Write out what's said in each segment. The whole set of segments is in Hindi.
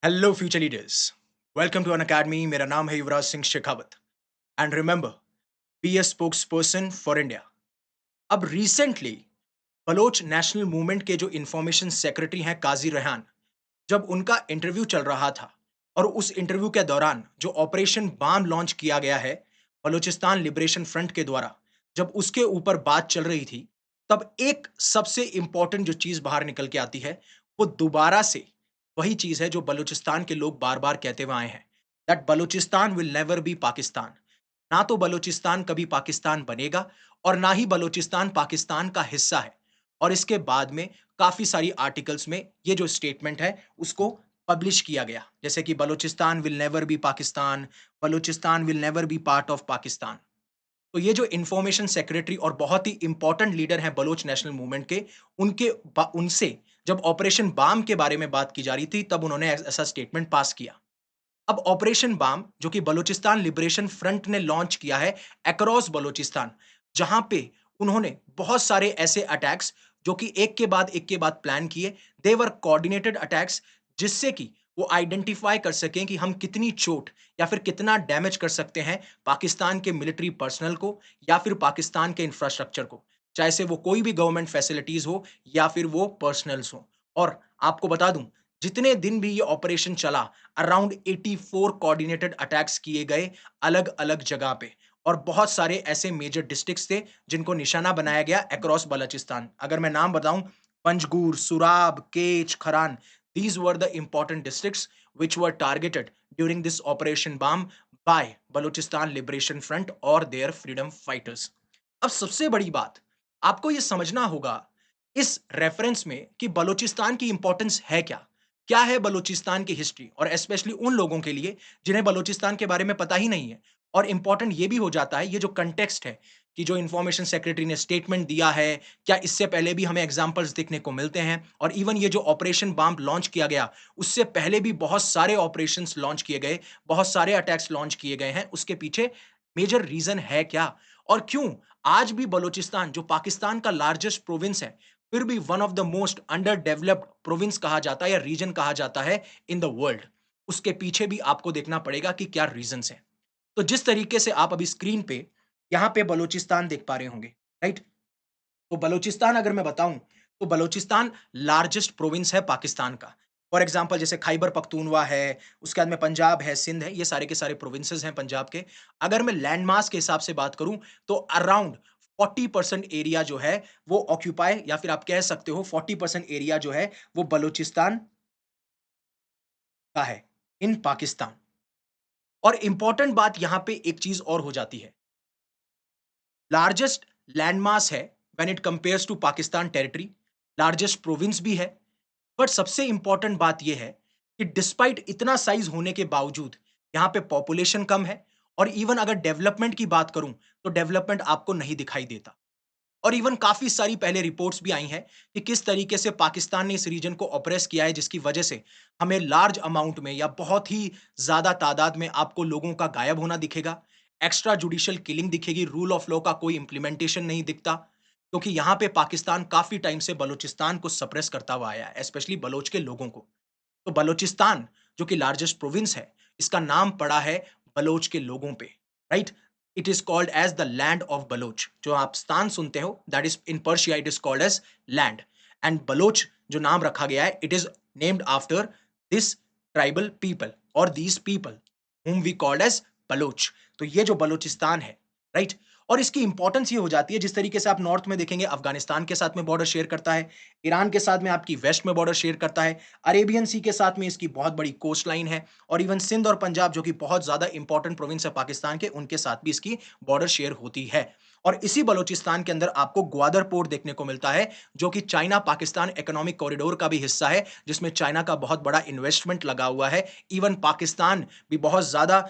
Hello future leaders, welcome to Unacademy. मेरा नाम है Yuvraj Singh Shekhawat and remember, be a spokesperson for India. अब रिसेंटली बलोच नेशनल मूवमेंट के जो इंफॉर्मेशन सेक्रेटरी हैं काजी रेहान, जब उनका इंटरव्यू चल रहा था और उस इंटरव्यू के दौरान जो ऑपरेशन बाम लॉन्च किया गया है बलूचिस्तान लिबरेशन फ्रंट के द्वारा, जब उसके ऊपर बात चल रही थी, तब एक सबसे इंपॉर्टेंट जो चीज बाहर निकल के आती है, वो दोबारा से वही चीज है जो बलूचिस्तान के लोग बार बार कहते हुए आए हैं, that Balochistan will never be Pakistan. ना तो बलूचिस्तान कभी पाकिस्तान बनेगा और ना ही बलूचिस्तान पाकिस्तान का हिस्सा है। और इसके बाद में काफी सारी आर्टिकल्स में ये जो स्टेटमेंट है उसको पब्लिश किया गया, जैसे कि Balochistan will never be Pakistan, Balochistan will never be part of Pakistan. तो ये जो इंफॉर्मेशन सेक्रेटरी और बहुत ही इंपॉर्टेंट लीडर हैं बलोच नेशनल मूवमेंट के, उनसे जब ऑपरेशन बाम के बारे में बात की जा रही थी, तब उन्होंने ऐसा स्टेटमेंट पास किया। अब ऑपरेशन बाम जो कि बलूचिस्तान लिबरेशन फ्रंट ने लॉन्च किया है अक्रॉस बलूचिस्तान, जहां पे उन्होंने बहुत सारे ऐसे अटैक्स जो कि एक के बाद प्लान किए, देवर कोऑर्डिनेटेड अटैक्स, जिससे कि वो आइडेंटिफाई कर सकें कि हम कितनी चोट या फिर कितना डैमेज कर सकते हैं पाकिस्तान के मिलिट्री पर्सनल को या फिर पाकिस्तान के इंफ्रास्ट्रक्चर को, चाहे से वो कोई भी गवर्नमेंट फैसिलिटीज हो या फिर वो पर्सनल्स हो। और आपको बता दूं, जितने दिन भी ये ऑपरेशन चला, अराउंड 84 कोऑर्डिनेटेड अटैक्स किए गए अलग-अलग जगह पे, और बहुत सारे ऐसे मेजर डिस्ट्रिक्ट्स थे जिनको निशाना बनाया गया अक्रॉस बलूचिस्तान। अगर मैं नाम बताऊं, पंजगुर, सुराब, केच, खरान, these were the important districts which were targeted during this operation BAM by Balochistan Liberation Front or their freedom fighters। अब सबसे बड़ी बात आपको यह समझना होगा इस रेफरेंस में कि बलूचिस्तान की इंपॉर्टेंस है क्या। क्या है बलूचिस्तान की हिस्ट्री, और स्पेशली उन लोगों के लिए जिन्हें बलूचिस्तान के बारे में पता ही नहीं है। और इंपॉर्टेंट ये भी हो जाता है, ये जो कंटेक्स्ट है कि जो इंफॉर्मेशन सेक्रेटरी ने स्टेटमेंट दिया है, क्या इससे पहले भी हमें एग्जांपल्स देखने को मिलते हैं, और इवन ये जो ऑपरेशन बाम लॉन्च किया गया, उससे पहले भी बहुत सारे ऑपरेशंस लॉन्च किए गए, बहुत सारे अटैक्स लॉन्च किए गए हैं, उसके पीछे मेजर रीजन है क्या, और क्यों आज भी बलूचिस्तान जो पाकिस्तान का लार्जेस्ट प्रोविंस है, फिर भी one of the most under developed province कहा जाता है या रीजन कहा जाता है इन द वर्ल्ड। उसके पीछे भी आपको देखना पड़ेगा कि क्या रीजंस हैं। तो जिस तरीके से आप अभी स्क्रीन पे यहाँ पे बलूचिस्तान देख पा रहे होंगे, राइट? तो बलूचिस्तान अगर मैं बताऊं, तो बलूचिस्तान लार्जेस्ट प्रोविंस है पाकिस्तान का। फॉर एग्जांपल जैसे खैबर पख्तूनवा है, उसके बाद में पंजाब है, सिंध है, ये सारे के सारे प्रोविंसेस हैं पंजाब के। अगर मैं लैंड मास के हिसाब से बात करूं, तो अराउंड 40% एरिया जो है वो ऑक्यूपाई, या फिर आप कह सकते हो 40% एरिया जो है वो बलूचिस्तान का है इन पाकिस्तान। और इंपॉर्टेंट बात यहां पे एक चीज और हो जाती है, लार्जेस्ट लैंडमास है when it compares to Pakistan territory, largest province भी है। बट सबसे इंपॉर्टेंट बात यह है कि डिस्पाइट इतना साइज होने के बावजूद यहां पे पॉपुलेशन कम है, और इवन अगर डेवलपमेंट की बात करूं, तो डेवलपमेंट आपको नहीं दिखाई देता। और इवन काफी सारी पहले रिपोर्ट्स भी आई हैं कि किस तरीके से पाकिस्तान ने इस रीजन को ऑपरेस किया है, जिसकी वजह से हमें लार्ज अमाउंट में या बहुत ही ज्यादा तादाद में आपको लोगों का गायब होना दिखेगा, एक्स्ट्रा जुडिशियल किलिंग दिखेगी, रूल ऑफ लॉ का कोई इंप्लीमेंटेशन नहीं दिखता, क्योंकि यहां पे पाकिस्तान काफी टाइम से बलूचिस्तान को सप्रेस करता हुआ आया है, स्पेशली बलोच के लोगों को। तो बलूचिस्तान जो कि लार्जेस्ट प्रोविंस है, इसका नाम पड़ा है बलोच के लोगों पे, right? It is called as the land of Baloch. जो आप स्थान सुनते हो, that is in Persia it is called as land. And Baloch जो नाम रखा गया है, it is named after this tribal people और these people whom we called as Baloch. तो ये जो बलूचिस्तान है, राइट? और इसकी इंपॉर्टेंस ये हो जाती है, जिस तरीके से आप नॉर्थ में देखेंगे अफगानिस्तान के साथ में बॉर्डर शेयर करता है, ईरान के साथ में आपकी वेस्ट में बॉर्डर शेयर करता है, अरेबियन सी के साथ में इसकी बहुत बड़ी कोस्ट लाइन है, और इवन सिंध और पंजाब जो कि बहुत ज्यादा इंपॉर्टेंट प्रोविंस है पाकिस्तान के, उनके साथ भी इसकी बॉर्डर शेयर होती है। और इसी बलूचिस्तान के अंदर आपको ग्वादर पोर्ट देखने को मिलता है, जो कि चाइना पाकिस्तान इकोनॉमिक कॉरिडोर का भी हिस्सा है, जिसमें चाइना का बहुत बड़ा इन्वेस्टमेंट लगा हुआ है। इवन पाकिस्तान भी बहुत ज्यादा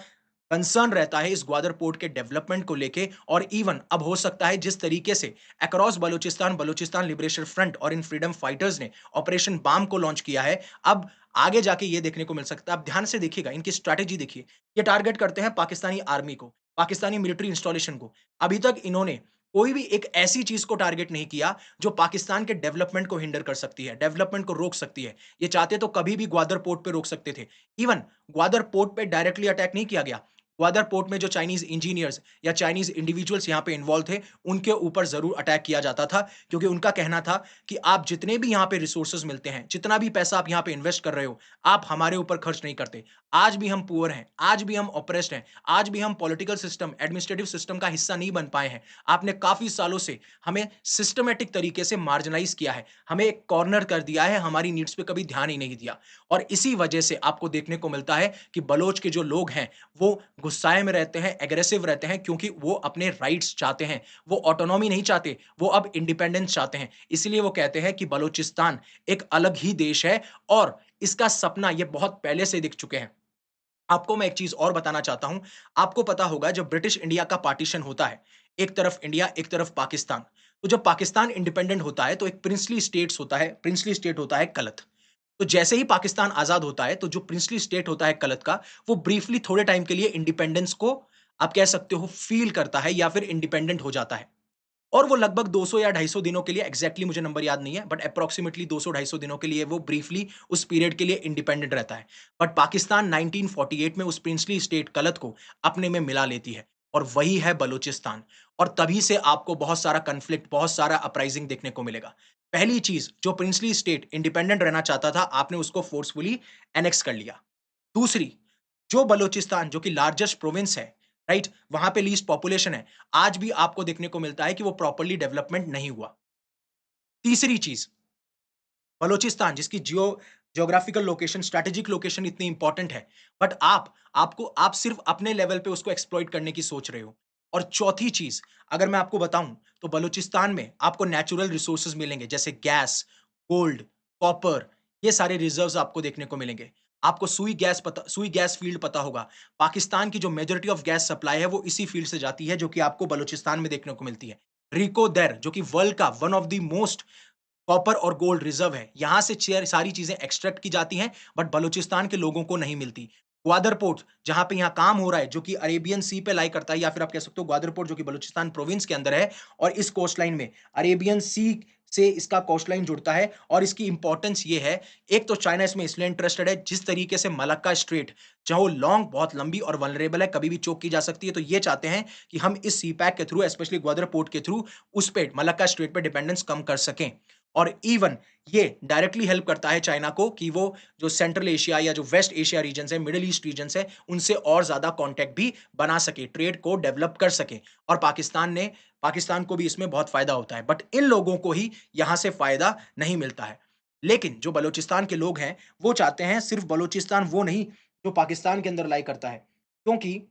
कंसर्न रहता है इस ग्वादर पोर्ट के डेवलपमेंट को लेके। और इवन अब हो सकता है जिस तरीके से across Balochistan Balochistan liberation front और इन फ्रीडम फाइटर्स ने ऑपरेशन बाम को लॉन्च किया है, अब आगे जाके ये देखने को मिल सकता है। आप ध्यान से देखिएगा, इनकी स्ट्रैटेजी देखिए। ये टारगेट करते हैं पाकिस्तानी आर्मी को, पाकिस्तानी मिलिट्री इंस्टॉलेशन को। अभी तक इन्होंने कोई भी एक ऐसी चीज़ को टारगेट नहीं किया, जो पाकिस्तान के डेवलपमेंट को हिंडर कर सकती है, डेवलपमेंट को रोक सकती है। ये चाहते तो कभी भी ग्वादर पोर्ट पे रोक सकते थे। इवन ग्वादर पोर्ट पे डायरेक्टली अटैक नहीं किया गया। ग्वादर पोर्ट में जो चाइनीज़ इंजीनियर्स या चाइनीज़ इंडिविजुअल्स यहाँ पे इन्वॉल्व थे, उनके ऊपर ज़रूर अटैक किया जाता था, क्योंकि उनका कहना था कि आप जितने भी यहाँ पे रिसोर्सेज़ मिलते हैं, जितना भी पैसा आप यहाँ पे इन्वेस्ट कर रहे हो, आप हमारे ऊपर खर्च नहीं करते। आज भी हम पुअर हैं, आज भी हम ऑप्रेस्ड हैं, आज भी हम पॉलिटिकल सिस्टम, एडमिनिस्ट्रेटिव सिस्टम का हिस्सा नहीं बन पाए हैं। आपने काफ़ी सालों से हमें सिस्टमैटिक तरीके से मार्जिनलाइज़ किया है, हमें एक कॉर्नर कर दिया है, हमारी नीड्स पे कभी ध्यान ही नहीं दिया। और इसी वजह से आपको देखने को मिलता है कि बलोच के जो लोग हैं, वो गुस्साए में रहते हैं, एग्रेसिव रहते हैं, क्योंकि वो अपने राइट्स चाहते हैं, वो ऑटोनॉमी नहीं चाहते, वो अब इंडिपेंडेंस चाहते हैं। इसीलिए वो कहते हैं कि बलूचिस्तान एक अलग ही देश है और इसका सपना ये बहुत पहले से दिख चुके हैं। आपको मैं एक चीज़ और बताना चाहता हूँ। आपको पता होगा जब ब्रिटिश इंडिया का पार्टीशन होता है, एक तरफ इंडिया, एक तरफ पाकिस्तान। तो जब पाकिस्तान इंडिपेंडेंट होता है तो एक प्रिंसली स्टेट होता है कलत। तो जैसे ही पाकिस्तान आज़ाद होता है, तो जो प्रिंसली स्टेट होता है कलत का, वो ब्रीफली थोड़े टाइम के लिए इंडिपेंडेंस को आप कह सकते हो फ़ील करता है या फिर इंडिपेंडेंट हो जाता है। और वो लगभग 200 या 250 दिनों के लिए, एग्ज़ैक्टली मुझे नंबर याद नहीं है, बट एप्रोक्सिमेटली 200-250 दिनों के लिए वो ब्रीफली उस पीरियड के लिए इंडिपेंडेंट रहता है। बट पाकिस्तान 1948 में उस प्रिंसली स्टेट कलत को अपने में मिला लेती है और वही है बलूचिस्तान। और तभी से आपको बहुत सारा कॉन्फ्लिक्ट, बहुत सारा अपराइज़िंग देखने को मिलेगा। पहली चीज़, जो प्रिंसली स्टेट इंडिपेंडेंट रहना चाहता था, आपने उसको फोर्सफुली एनेक्स कर लिया। दूसरी, जो बलूचिस्तान जो कि लार्जेस्ट प्रोविंस है, राइट? वहाँ पे लीस्ट पॉपुलेशन है, आज भी आपको देखने को मिलता है कि वो प्रॉपर्ली डेवलपमेंट नहीं हुआ। तीसरी चीज़, बलूचिस्तान जिसकी ज्योग्राफिकल लोकेशन, स्ट्रैटेजिक लोकेशन इतनी इंपॉर्टेंट है, बट आप सिर्फ अपने लेवल पे उसको एक्सप्लॉइट करने की सोच रहे हो। और चौथी चीज़, अगर मैं आपको बताऊँ, तो बलूचिस्तान में आपको नेचुरल रिसोर्सेज़ मिलेंगे, जैसे गैस, गोल्ड, कॉपर, ये सारे रिज़र्व्स आपको देखने को मिलेंगे। आपको सुई गैस फील्ड पता होगा। पाकिस्तान की जो मेजॉरिटी ऑफ गैस सप्लाई है, वो इसी फील्ड से जाती है, जो कि आपको बलूचिस्तान में देखने को मिलती है। रिको दर, जो कि वर्ल्ड का one of the most copper और गोल्ड रिजर्व है। यहाँ से चेयर सारी चीज़ें एक्सट्रैक्ट की जाती हैं, बट बलूचिस्तान के लोगों को नहीं मिलती। ग्वादर पोर्ट, जहाँ पे यहाँ काम हो रहा है, जो कि अरेबियन सी पे लाई करता है, या फिर आप कह सकते हो ग्वादर पोर्ट जो कि बलूचिस्तान प्रोविंस के अंदर है, और इस कोस्ट लाइन में अरेबियन सी से इसका कोस्ट लाइन जुड़ता है। और इसकी इंपॉर्टेंस ये है, एक तो चाइना इसमें इसलिए इंटरेस्टेड है, जिस तरीके से मलक्का स्ट्रेट, जहाँ वो लॉन्ग, बहुत लंबी और वल्नरेबल है, कभी भी चोक की जा सकती है, तो ये चाहते हैं कि हम इस सी पैक के थ्रू, स्पेशली ग्वादर पोर्ट के थ्रू, उस पे मलक्का स्ट्रेट पे डिपेंडेंस कम कर सकें। और इवन ये डायरेक्टली हेल्प करता है चाइना को कि वो जो सेंट्रल एशिया या जो वेस्ट एशिया रीजन्स है, मिडल ईस्ट रीजन्स है, उनसे और ज़्यादा कॉन्टैक्ट भी बना सके, ट्रेड को डेवलप कर सके। और पाकिस्तान को भी इसमें बहुत फ़ायदा होता है। बट इन लोगों को ही यहाँ से फ़ायदा नहीं मिलता है। लेकिन जो बलूचिस्तान के लोग हैं, वो चाहते हैं सिर्फ़ बलूचिस्तान वो नहीं, जो पाकिस्तान के अंदर लाई करता है। क्योंकि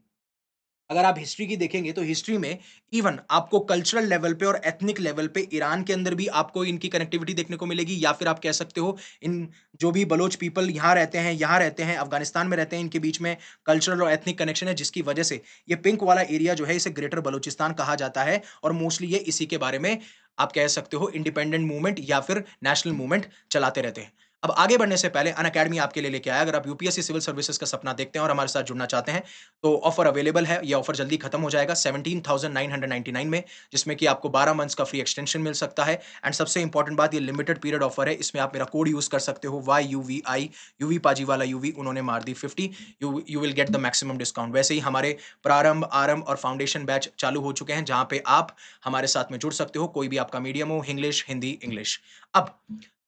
अगर आप हिस्ट्री की देखेंगे, तो हिस्ट्री में इवन आपको कल्चरल लेवल पे और एथनिक लेवल पे ईरान के अंदर भी आपको इनकी कनेक्टिविटी देखने को मिलेगी, या फिर आप कह सकते हो इन जो भी बलोच पीपल यहाँ रहते हैं, अफ़गानिस्तान में रहते हैं, इनके बीच में कल्चरल और एथनिक कनेक्शन है, जिसकी वजह से ये पिंक वाला एरिया जो है, इसे ग्रेटर बलूचिस्तान कहा जाता है। और मोस्टली ये इसी के बारे में आप कह सकते हो इंडिपेंडेंट मूवमेंट या फिर नेशनल मूवमेंट चलाते रहते हैं। अब आगे बढ़ने से पहले अनअकैडमी आपके लिए लेके आया है। अगर आप यूपीएससी सिविल सर्विसेज का सपना देखते हैं और हमारे साथ जुड़ना चाहते हैं, तो ऑफर अवेलेबल है। ये ऑफर जल्दी खत्म हो जाएगा 17,999 में, जिसमें कि आपको 12 मंथ्स का फ्री एक्सटेंशन मिल सकता है। एंड सबसे इंपॉर्टेंट बात, ये लिमिटेड पीरियड ऑफर है। इसमें आप मेरा कोड यूज़ कर सकते हो, YUVI, यूवी पाजी वाला यूवी, उन्होंने मार दी 50। You will get the maximum discount. वैसे ही हमारे प्रारंभ, आरंभ और फाउंडेशन बैच चालू हो चुके हैं, जहाँ पे आप हमारे साथ में जुड़ सकते हो, कोई भी आपका मीडियम हो, इंग्लिश, हिंदी, इंग्लिश। अब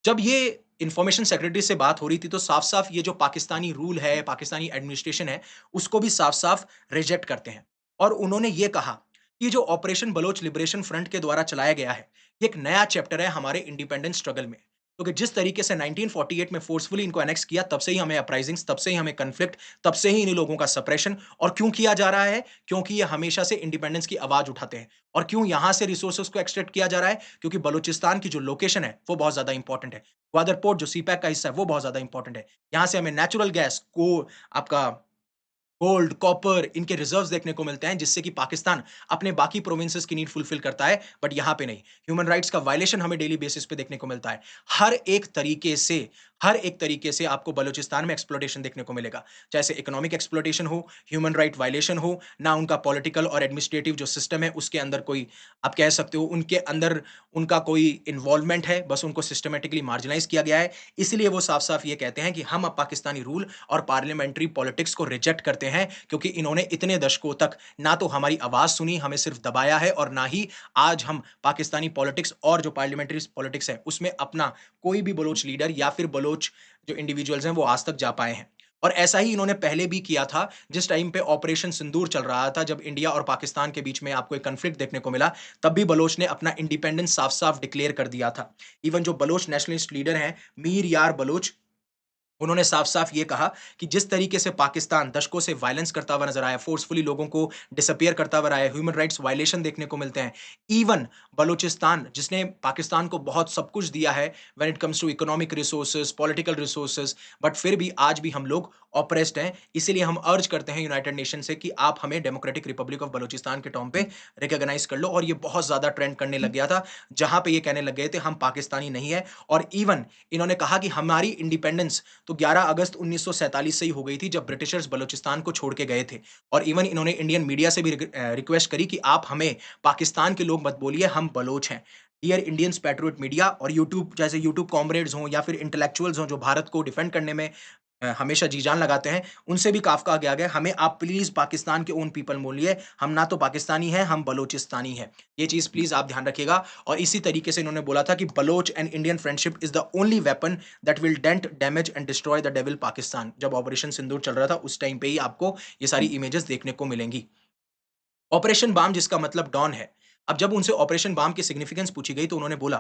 जब ये इन्फॉर्मेशन सेक्रेटरी से बात हो रही थी, तो साफ-साफ ये जो पाकिस्तानी रूल है, पाकिस्तानी एडमिनिस्ट्रेशन है, उसको भी साफ-साफ रिजेक्ट करते हैं। और उन्होंने ये कहा कि जो ऑपरेशन बलोच लिबरेशन फ्रंट के द्वारा चलाया गया है, ये एक नया चैप्टर है हमारे इंडिपेंडेंस स्ट्रगल में। क्योंकि जिस तरीके से 1948 में फोर्सफुली इनको एनेक्स किया, तब से ही हमें अपराइजिंग्स, तब से ही हमें कॉन्फ्लिक्ट, तब से ही इन लोगों का सप्रेशन। और क्यों किया जा रहा है? क्योंकि ये हमेशा से इंडिपेंडेंस की आवाज़ उठाते हैं। और क्यों यहाँ से रिसोर्सेज़ को एक्सट्रैक्ट किया जा रहा है? क्योंकि बलूचिस्तान की जो लोकेशन है, वो बहुत ज़्यादा इंपॉर्टेंट है। ग्वादर पोर्ट जो सीपैक का हिस्सा है, वो बहुत ज़्यादा इंपॉर्टेंट है। यहाँ से हमें नेचुरल गैस को आपका गोल्ड, कॉपर, इनके रिजर्व्स देखने को मिलते हैं, जिससे कि पाकिस्तान अपने बाकी प्रोविंसेस की नीड फुलफिल करता है, बट यहाँ पे नहीं। ह्यूमन राइट्स का वायलेशन हमें डेली बेसिस पे देखने को मिलता है। हर एक तरीके से हर एक तरीके से आपको बलूचिस्तान में एक्सप्लॉयटेशन देखने को मिलेगा। चाहे से इकोनॉमिक एक्सप्लॉयटेशन हो, ह्यूमन राइट वायलेशन हो, ना उनका पॉलिटिकल और एडमिनिस्ट्रेटिव जो सिस्टम है उसके अंदर कोई आप कह सकते हो उनके अंदर उनका कोई इन्वॉल्वमेंट है, बस उनको सिस्टमैटिकली मार्जिनाइज़ किया गया है। इसीलिए वो साफ-साफ ये कहते हैं कि हम अब पाकिस्तानी रूल और पार्लियामेंट्री पॉलिटिक्स को रिजेक्ट करते हैं क्योंकि इन्होंने इतने दशकों तक ना तो हमारी आवाज़ सुनी, हमें सिर्फ दबाया है और ना ही आज हम पाकिस्तानी पॉलिटिक्स और जो पार्लियामेंट्री पॉलिटिक्स है, उसमें अपना कोई भी बलोच लीडर या फिर बलोच जो इंडिविजुअल्स हैं, वो आज तक जा पाए हैं। और ऐसा ही इन्होंने पहले भी किया था, जिस टाइम पे ऑपरेशन सिंदूर चल रहा था, जब इंडिया और पाकिस्तान के बीच में आपको एक कॉन्फ्लिक्ट देखने को मिला, तब भी बलोच ने अपना इंडिपेंडेंस साफ-साफ डिक्लेयर कर दिया था। इवन जो बलोच नेशनलिस्ट लीडर हैं, मीर यार बलोच, उन्होंने साफ-साफ ये कहा कि जिस तरीके से पाकिस्तान दशकों से वायलेंस करता हुआ नज़र आया, फोर्सफुली लोगों को डिसअपियर करता हुआ रहा है, ह्यूमन राइट्स वायलेशन देखने को मिलते हैं। इवन बलूचिस्तान जिसने पाकिस्तान को बहुत सब कुछ दिया है when it comes to economic resources, political resources, but फिर भी आज भी हम लोग ऑप्रेस्ड हैं। इसीलिए हम अर्ज करते हैं यूनाइटेड नेशन से कि आप हमें डेमोक्रेटिक रिपब्लिक ऑफ बलूचिस्तान के टर्म पे रिकॉग्नाइज़ कर लो और ये बहुत ज़्यादा ट्रेंड करने लग गया था, जहाँ पे ये कहने लग गए थे हम पाकिस्तानी नहीं है और इवन इन्होंने कहा कि हमारी इंडिपेंडेंस तो 11 अगस्त 1947 से ही हो गई थी जब ब्रिटिशर्स बलूचिस्तान को छोड़ के गए थे और इवन इन्होंने इंडियन मीडिया से भी रिक्वेस्ट करी कि आप हमें पाकिस्तान के लोग मत बोलिए, हम बलोच हैं। डियर इंडियंस पैट्रियोट मीडिया और यूट्यूब जैसे यूट्यूब कॉमरेड्स हों या फिर इंटेलेक्चुअल्स हों जो भारत को डिफेंड करने में हमेशा जी-जान लगाते हैं, उनसे भी काफ़ कहा गया है, हमें आप प्लीज़ पाकिस्तान के ओन पीपल बोलिए, हम ना तो पाकिस्तानी हैं, हम बलोचिस्तानी हैं। ये चीज़ प्लीज़ आप ध्यान रखिएगा और इसी तरीके से इन्होंने बोला था कि Baloch and Indian friendship is the only weapon that will dent, damage and destroy the devil Pakistan. जब ऑपरेशन सिंदूर चल रहा था, उस टाइम पे ही आपको ये सारी इमेजेस देखने को मिलेंगी। ऑपरेशन बाम जिसका मतलब डॉन है। अब जब उनसे ऑपरेशन बाम की सिग्निफिकेंस पूछी गई तो उन्होंने बोला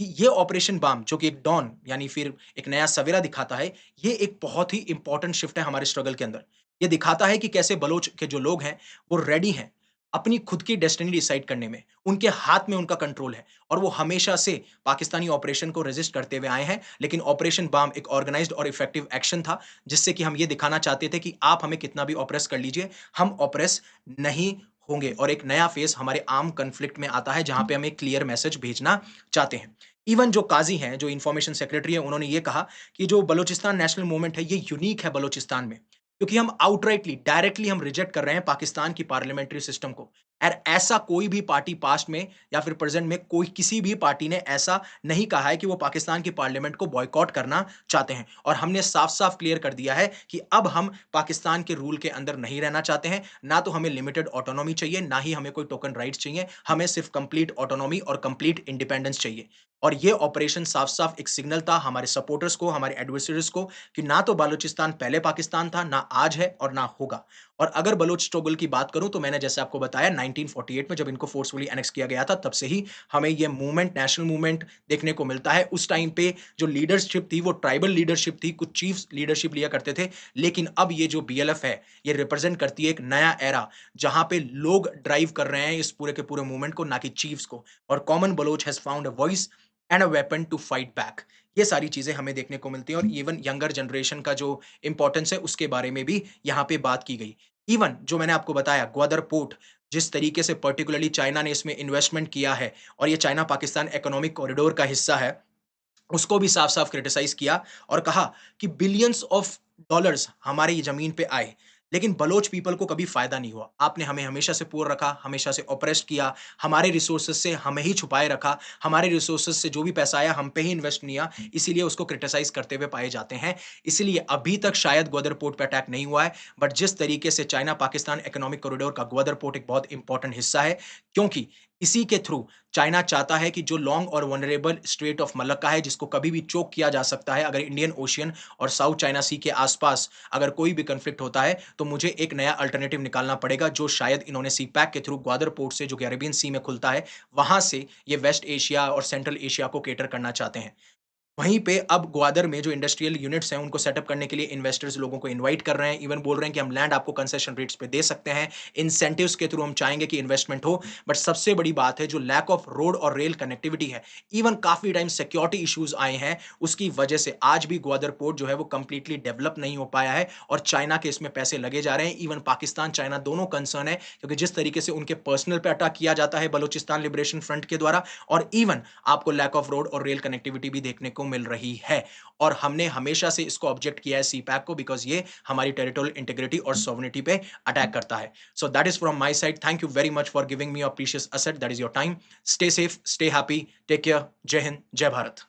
कि ये ऑपरेशन बाम जो कि एक डॉन यानी फिर एक नया सवेरा दिखाता है, ये एक बहुत ही इम्पोर्टेंट शिफ्ट है हमारे स्ट्रगल के अंदर। ये दिखाता है कि कैसे बलोच के जो लोग हैं, वो रेडी हैं अपनी खुद की डेस्टिनी डिसाइड करने में। उनके हाथ में उनका कंट्रोल है और वो हमेशा से पाकिस्तानी ऑपरेशन को रेज़िस्ट करते हुए आए हैं। लेकिन ऑपरेशन बाम एक ऑर्गेनाइज़्ड और इफेक्टिव एक्शन था, जिससे कि हम ये दिखाना चाहते थे कि आप हमें कितना भी ऑप्रेस कर लीजिए, हम ऑप्रेस नहीं होंगे और एक नया फेज़ हमारे आर्म कॉन्फ्लिक्ट में आता है, जहाँ पे हम एक क्लियर मैसेज भेजना चाहते हैं। इवन जो काज़ी हैं, जो इन्फॉर्मेशन सेक्रेटरी हैं, उन्होंने ये कहा कि जो बलूचिस्तान नेशनल मूवमेंट है, ये यूनीक है बलूचिस्तान में, क्योंकि हम आउटराइटली, डायरेक्टली हम रिजेक्ट कर रहे हैं पाकिस्तान की पार्लियामेंट्री सिस्टम को। और ऐसा कोई भी पार्टी पास्ट में या फिर प्रेज़ेंट में कोई किसी भी पार्टी ने ऐसा नहीं कहा है कि वो पाकिस्तान की पार्लियामेंट को बॉयकॉट करना चाहते हैं और हमने साफ-साफ क्लियर कर दिया है कि अब हम पाकिस्तान के रूल के अंदर नहीं रहना चाहते हैं। ना तो हमें लिमिटेड ऑटोनॉमी चाहिए, ना ही हमें कोई टोकन राइट्स चाहिए। हमें सिर्फ़ कंप्लीट ऑटोनॉमी और कंप्लीट इंडिपेंडेंस चाहिए। और ये ऑपरेशन साफ-साफ एक सिग्नल था हमारे सपोर्टर्स को, हमारे एडवर्सरीज़ को कि ना तो बालूचिस्तान पहले पाकिस्तान था, ना आज है और ना होगा। और अगर बलूच स्ट्रगल की बात करूँ तो मैंने जैसे आपको बताया 1948 में जब इनको फोर्सफुली एनेक्स किया गया था, तब से ही हमें ये मूवमेंट, नेशनल मूवमेंट देखने को मिलता है। उस टाइम पे जो लीडरशिप थी वो ट्राइबल लीडरशिप थी, कुछ चीफ्स लीडरशिप लिया करते थे। लेकिन अब ये जो बीएलएफ है, ये रिप्रेज़ेंट करती है एक नया एरा, जहाँ पे लोग ड्राइव कर रहे हैं इस पूरे के पूरे मूवमेंट को, ना कि चीफ्स को। और common Baloch has found a voice and a weapon to fight back. ये सारी चीज़ें हमें देखने को मिलती हैं और इवन यंगर जनरेशन का जो इम्पोर्टेंस है, उसके बारे में भी यहाँ पे बात की गई। इवन जो मैंने आपको बताया ग्वादर पोर्ट, जिस तरीके से पर्टिकुलरली चाइना ने इसमें इन्वेस्टमेंट किया है और ये चाइना पाकिस्तान इकोनॉमिक कॉरिडोर का हिस्सा है, उसको भी साफ-साफ क्रिटिसाइज़ किया और कहा कि बिलियंस ऑफ डॉलर्स हमारी ये ज़मीन पे आए, लेकिन बलोच पीपल को कभी फ़ायदा नहीं हुआ। आपने हमें हमेशा से पुअर रखा, हमेशा से ऑप्रेस्ड किया, हमारे रिसोर्सेज़ से हमें ही छुपाए रखा, हमारे रिसोर्सेज़ से जो भी पैसा आया हम पे ही इन्वेस्ट नहीं किया, इसीलिए उसको क्रिटिसाइज़ करते हुए पाए जाते हैं। इसीलिए अभी तक शायद ग्वादर पोर्ट पे अटैक नहीं हुआ है, बट जिस तरीके से चाइना पाकिस्तान इकोनॉमिक कॉरिडोर का ग्वादर पोर्ट एक बहुत इंपॉर्टेंट हिस्सा है, क्योंकि इसी के थ्रू चाइना चाहता है कि जो लॉन्ग और वल्नरेबल स्ट्रेट ऑफ मलक्का है, जिसको कभी भी चोक किया जा सकता है, अगर इंडियन ओशियन और साउथ चाइना सी के आसपास अगर कोई भी कॉन्फ्लिक्ट होता है, तो मुझे एक नया अल्टरनेटिव निकालना पड़ेगा, जो शायद इन्होंने सी पैक के थ्रू ग्वादर पोर्ट से जो कि अरेबियन सी में खुलता है, वहाँ से ये वेस्ट एशिया और सेंट्रल एशिया को कैटर करना चाहते हैं। वहीं पे अब ग्वादर में जो इंडस्ट्रियल यूनिट्स हैं, उनको सेटअप करने के लिए इन्वेस्टर्स लोगों को इनवाइट कर रहे हैं। इवन बोल रहे हैं कि हम लैंड आपको कंसेशन रेट्स पे दे सकते हैं। इंसेंटिव्स के थ्रू हम चाहेंगे कि इन्वेस्टमेंट हो। बट सबसे बड़ी बात है जो लैक ऑफ रोड और रेल कनेक्टिविटी है, इवन काफ़ी टाइम सिक्योरिटी इश्यूज़ आए हैं, उसकी वजह से आज भी ग्वादर पोर्ट जो है वो कंप्लीटली डेवलप नहीं हो पाया है और चाइना के इसमें पैसे लगे जा रहे हैं। इवन पाकिस्तान, चाइना दोनों कंसर्न है क्योंकि जिस तरीके से उनके पर्सनल पे अटैक किया जाता है बलूचिस्तान लिबरेशन फ्रंट के द्वारा और इवन आपको लैक ऑफ रोड और रेल कनेक्टिविटी भी देखने को मिल रही है और हमने हमेशा से इसको ऑब्जेक्ट किया है सीपैक को बिकॉज़ ये हमारी टेरिटोरियल इंटीग्रिटी और सॉवरेनिटी पे अटैक करता है। So that is from my side. Thank you very much for giving me your precious asset that is your time. Stay safe, stay happy, take care. जय हिंद, जय भारत।